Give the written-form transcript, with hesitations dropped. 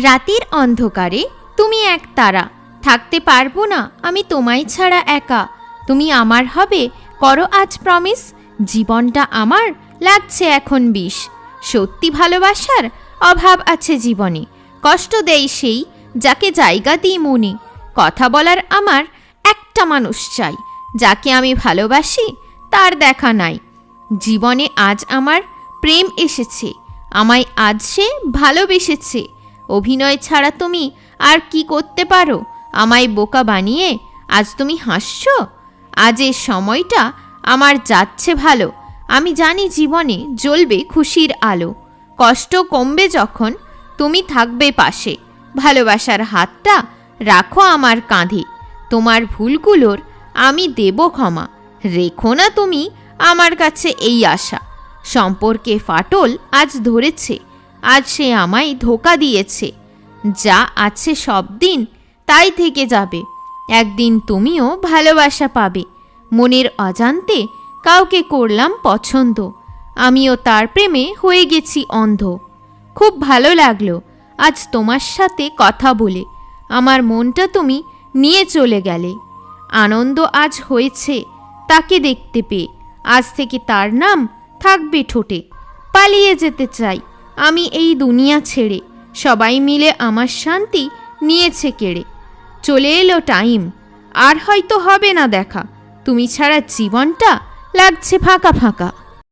রাতের অন্ধকারে তুমি এক তারা, থাকতে পারবো না আমি তোমায় ছাড়া একা। তুমি আমার হবে, করো আজ প্রমিস। জীবনটা আমার লাগছে এখন বিষ। সত্যি ভালোবাসার অভাব আছে জীবনে, কষ্ট দেয় সেই যাকে জায়গা দিই মনে। কথা বলার আমার একটা মানুষ চাই, যাকে আমি ভালোবাসি তার দেখা নাই। জীবনে আজ আমার প্রেম এসেছে, আমায় আজ সে ভালোবেসেছে। অভিনয় ছাড়া তুমি আর কি করতে পারো? আমায় বোকা বানিয়ে আজ তুমি হাসছো। আজের সময়টা আমার যাচ্ছে ভালো, আমি জানি জীবনে জ্বলবে খুশির আলো। কষ্ট কমবে যখন তুমি থাকবে পাশে, ভালোবাসার হাতটা রাখো আমার কাঁধে। তোমার ভুলগুলোর আমি দেব ক্ষমা, রেখো না তুমি আমার কাছে এই আশা। সম্পর্কে ফাটল আজ ধরেছে, আজ সে আমায় ধোঁকা দিয়েছে। যা আছে সব দিন তাই থেকে যাবে, একদিন তুমিও ভালোবাসা পাবে। মনের অজান্তে কাউকে করলাম পছন্দ, আমিও তার প্রেমে হয়ে গেছি অন্ধ। খুব ভালো লাগলো আজ তোমার সাথে কথা বলে, আমার মনটা তুমি নিয়ে চলে গেলে। আনন্দ আজ হয়েছে তাকে দেখতে পেয়ে, আজ থেকে তার নাম থাকবে ঠোঁটে। পালিয়ে যেতে চাই আমি এই দুনিয়া ছেড়ে, সবাই মিলে আমার শান্তি নিয়েছে কেড়ে। চলে এলো টাইম, আর হয়তো হবে না দেখা, তুমি ছাড়া জীবনটা লাগছে ফাঁকা ফাঁকা।